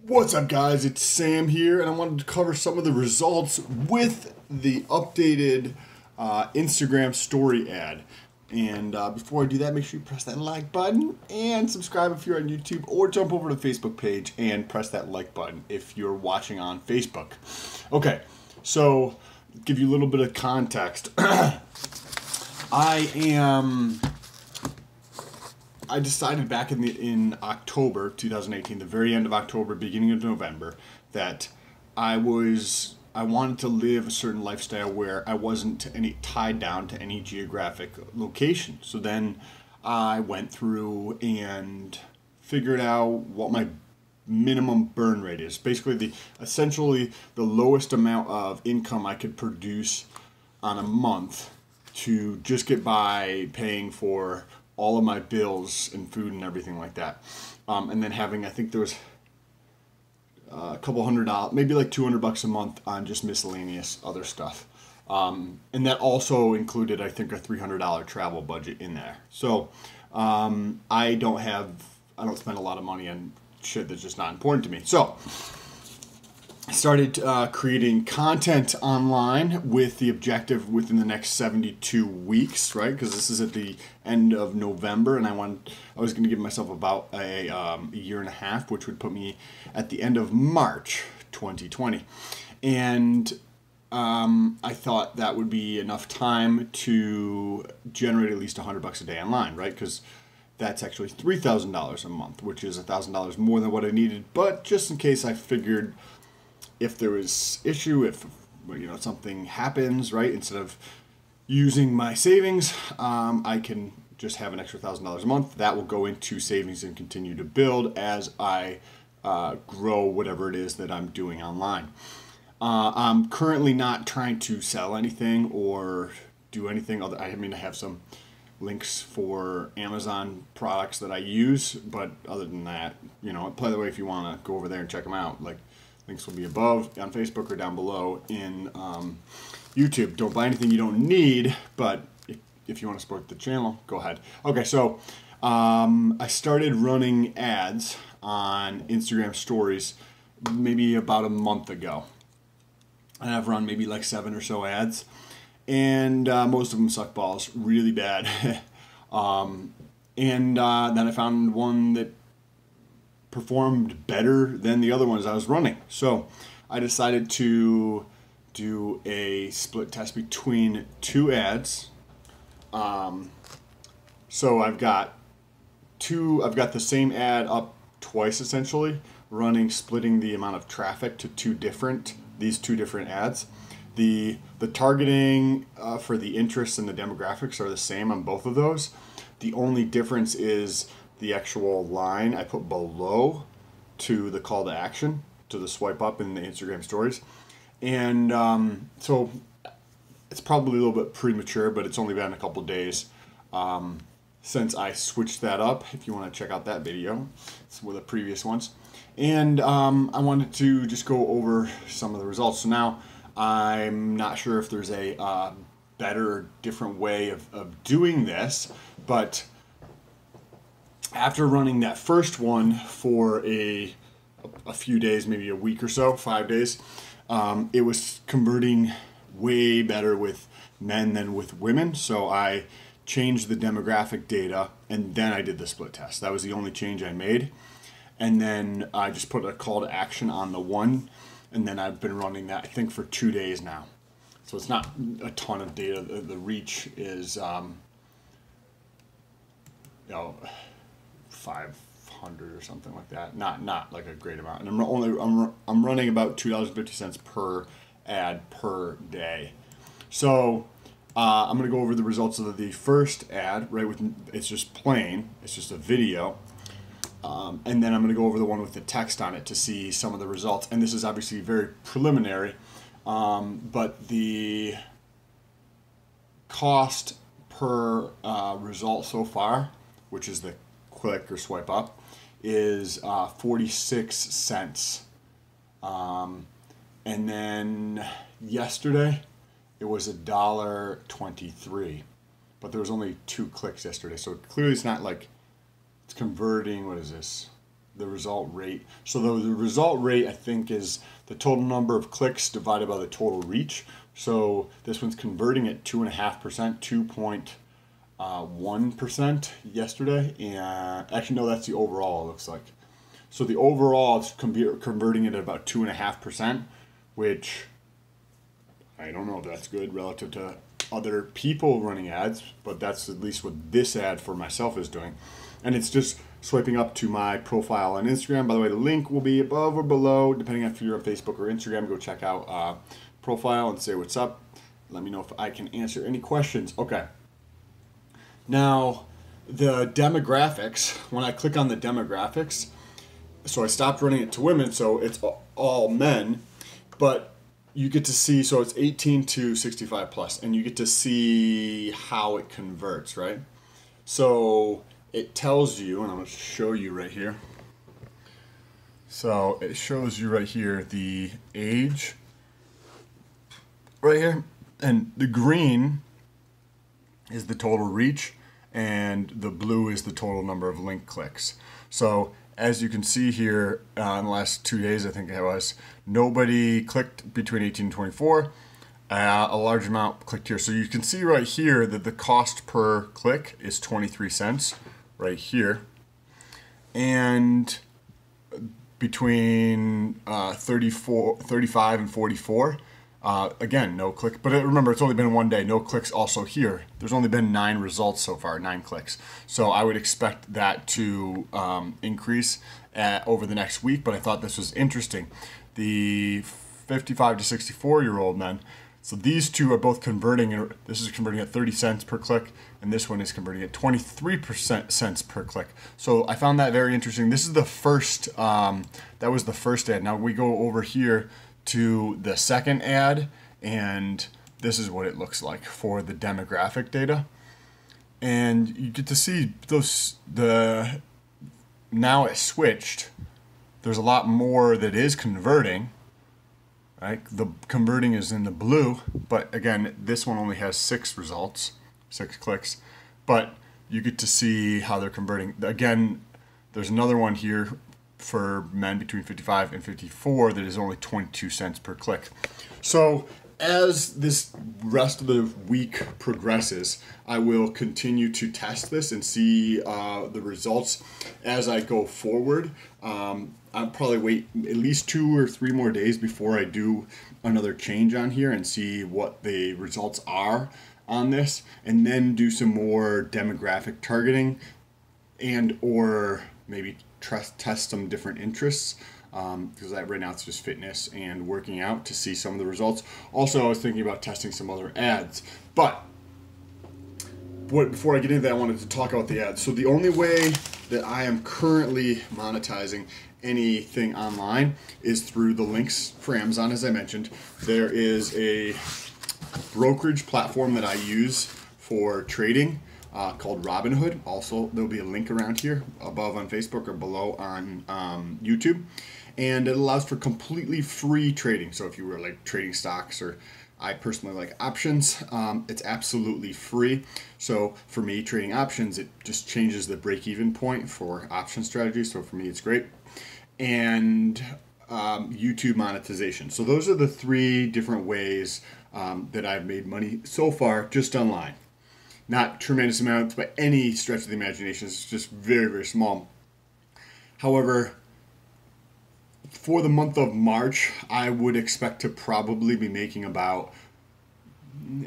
What's up, guys? It's Sam here, and I wanted to cover some of the results with the updated Instagram story ad. And before I do that, make sure you press that like button and subscribe if you're on YouTube, or jump over to the Facebook page and press that like button if you're watching on Facebook. Okay, so give you a little bit of context. I decided back in October 2018, the very end of October, beginning of November, that I wanted to live a certain lifestyle where I wasn't tied down to any geographic location. So then I went through and figured out what my minimum burn rate is. Basically, essentially the lowest amount of income I could produce on a month to just get by paying for all of my bills and food and everything like that. And then having, I think there was a couple $100, maybe like $200 a month on just miscellaneous other stuff. And that also included, I think, a $300 travel budget in there. So I don't spend a lot of money on shit that's just not important to me. So I started creating content online with the objective within the next 72 weeks, right? Because this is at the end of November, and I was going to give myself about a year and a half, which would put me at the end of March 2020. And I thought that would be enough time to generate at least $100 a day online, right? Because that's actually $3,000 a month, which is $1,000 more than what I needed. But just in case, I figured if there was issue, if something happens, right, instead of using my savings, I can just have an extra $1,000 a month. That will go into savings and continue to build as I grow whatever it is that I'm doing online. I'm currently not trying to sell anything or do anything other. I have some links for Amazon products that I use, but other than that, by the way, if you want to go over there and check them out, links will be above on Facebook or down below in YouTube. Don't buy anything you don't need, but if you want to support the channel, go ahead. Okay, so I started running ads on Instagram stories maybe about a month ago. And I've run maybe like 7 or so ads, and most of them suck balls really bad. Then I found one that performed better than the other ones I was running. So I decided to do a split test between 2 ads. So I've got the same ad up twice essentially, splitting the amount of traffic to these two different ads. The targeting for the interests and the demographics are the same on both of those. The only difference is the actual line I put below to the call to action, to the swipe up in the Instagram stories. And so it's probably a little bit premature, but it's only been a couple days since I switched that up. If you want to check out that video, it's one of the previous ones. And I wanted to just go over some of the results. So now I'm not sure if there's a better, different way of doing this, but after running that first one for a few days, maybe a week or so, 5 days, it was converting way better with men than with women. So I changed the demographic data, and then I did the split test. That was the only change I made. And then I just put a call to action on the one, and then I've been running that, I think, for 2 days now. So it's not a ton of data. The reach is 500 or something like that. Not like a great amount. And I'm running about $2.50 per ad per day. So I'm gonna go over the results of the first ad. Right, it's just plain. It's just a video. And then I'm going to go over the one with the text on it to see some of the results. And this is obviously very preliminary, but the cost per result so far, which is the click or swipe up, is 46 cents. And then yesterday it was $1.23, but there was only 2 clicks yesterday. So clearly it's not like it's converting, what is this, the result rate. So the result rate, I think, is the total number of clicks divided by the total reach. So this one's converting at 2.5%, 2.1% yesterday. And actually, no, that's the overall, it looks like. So the overall is converting it at about 2.5%, which I don't know if that's good relative to other people running ads, but that's at least what this ad for myself is doing. And it's just swiping up to my profile on Instagram. By the way, the link will be above or below, depending on if you're on Facebook or Instagram. Go check out profile and say what's up. Let me know if I can answer any questions. Okay. Now, the demographics, when I click on the demographics, so I stopped running it to women, so it's all men, but you get to see, so it's 18 to 65 plus, and you get to see how it converts, right? So it tells you, and I'm going to show you right here. So it shows you right here the age, right here, and the green is the total reach, and the blue is the total number of link clicks. So as you can see here, in the last 2 days, I think it was, nobody clicked between 18 and 24. A large amount clicked here. So you can see right here that the cost per click is 23 cents right here. And between 35 and 44, again, no click. But remember, it's only been 1 day. No clicks also here. There's only been 9 results so far, 9 clicks. So I would expect that to increase over the next week. But I thought this was interesting. The 55 to 64-year-old men. So these two are both converting. This is converting at 30 cents per click, and this one is converting at 23% cents per click. So I found that very interesting. This is the first, that was the first ad. Now we go over here to the second ad, and this is what it looks like for the demographic data. And you get to see those, now it switched. There's a lot more that is converting. Right? The converting is in the blue, but again, this one only has 6 results, 6 clicks, but you get to see how they're converting. Again, there's another one here for men between 55 and 54 that is only 22 cents per click. So as this rest of the week progresses, I will continue to test this and see the results as I go forward. I'll probably wait at least 2 or 3 more days before I do another change on here and see what the results are on this, and then do some more demographic targeting and or maybe test some different interests, because right now it's just fitness and working out to see some of the results. Also, I was thinking about testing some other ads, but before I get into that, I wanted to talk about the ads. So the only way that I am currently monetizing anything online is through the links for Amazon. As I mentioned, there is a brokerage platform that I use for trading called Robinhood. Also, there'll be a link around here above on Facebook or below on YouTube, and it allows for completely free trading. So if you were like trading stocks, or I personally like options, it's absolutely free. So for me, trading options, it just changes the break-even point for option strategies. So for me, it's great. And YouTube monetization. So those are the 3 different ways that I've made money so far just online. Not tremendous amounts by any stretch of the imagination. It's just very, very small. However, for the month of March, I would expect to probably be making about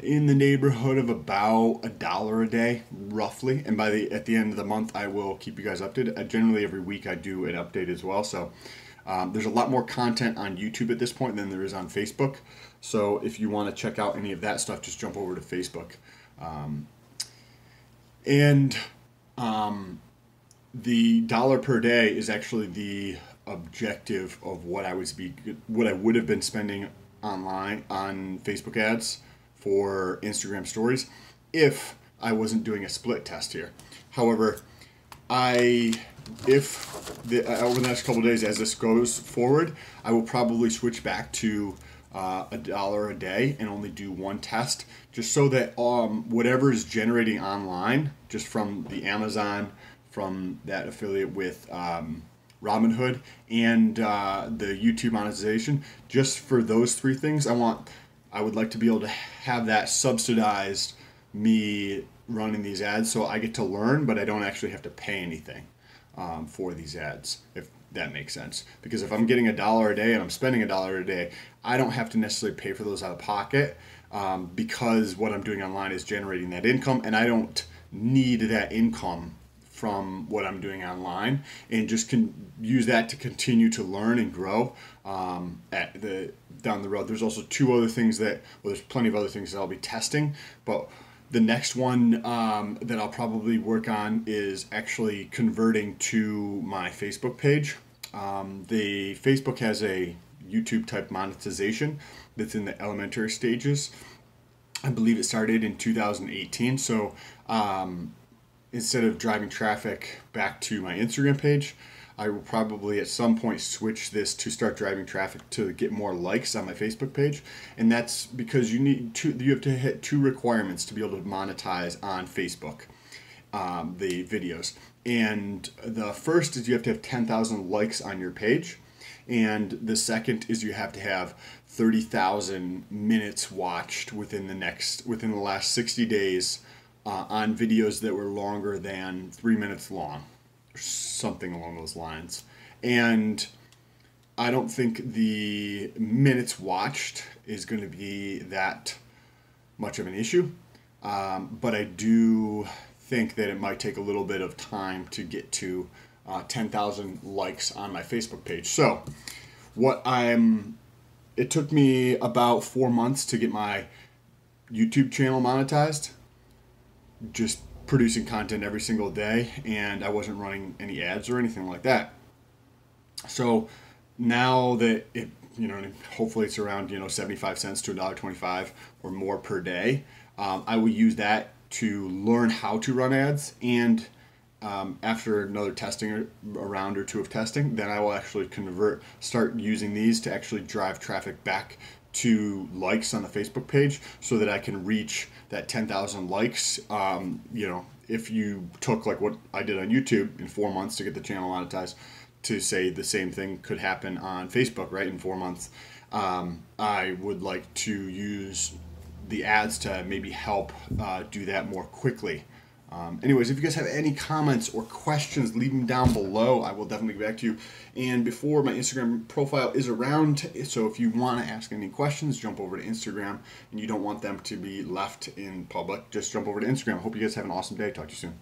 in the neighborhood of about $1 a day, roughly. And at the end of the month, I will keep you guys updated. Generally, every week I do an update as well. So there's a lot more content on YouTube at this point than there is on Facebook. So if you want to check out any of that stuff, just jump over to Facebook. The $1 per day is actually the objective of what I would have been spending online on Facebook ads for Instagram stories if I wasn't doing a split test here. However, over the next couple of days, as this goes forward, I will probably switch back to $1 a day and only do 1 test, just so that whatever is generating online, just from the Amazon, from that affiliate with Robinhood, and the YouTube monetization. Just for those three things, I would like to be able to have that subsidized me running these ads, so I get to learn, but I don't actually have to pay anything for these ads, if that makes sense. Because if I'm getting $1 a day and I'm spending $1 a day, I don't have to necessarily pay for those out of pocket, because what I'm doing online is generating that income, and I don't need that income from what I'm doing online, and just can use that to continue to learn and grow down the road. There's also two other things there's plenty of other things that I'll be testing, but the next one that I'll probably work on is actually converting to my Facebook page. The Facebook has a YouTube type monetization that's in the elementary stages. I believe it started in 2018. So instead of driving traffic back to my Instagram page, I will probably at some point switch this to start driving traffic to get more likes on my Facebook page. And that's because you have to hit two requirements to be able to monetize on Facebook, the videos. And the first is you have to have 10,000 likes on your page. And the second is you have to have 30,000 minutes watched within the last 60 days on videos that were longer than 3 minutes long, or something along those lines. And I don't think the minutes watched is going to be that much of an issue, but I do think that it might take a little bit of time to get to 10,000 likes on my Facebook page. So it took me about 4 months to get my YouTube channel monetized, just producing content every single day, and I wasn't running any ads or anything like that. So now that hopefully it's around 75 cents to $1.25 or more per day, I will use that to learn how to run ads, and after another testing, a round or two of testing, then I will actually start using these to actually drive traffic back to likes on the Facebook page, so that I can reach that 10,000 likes. If you took like what I did on YouTube in 4 months to get the channel monetized, to say the same thing could happen on Facebook, right, in 4 months, I would like to use the ads to maybe help do that more quickly. Anyways, if you guys have any comments or questions, leave them down below. I will definitely get back to you. And before, my Instagram profile is around, so if you want to ask any questions, jump over to Instagram, and you don't want them to be left in public, just jump over to Instagram. Hope you guys have an awesome day. Talk to you soon.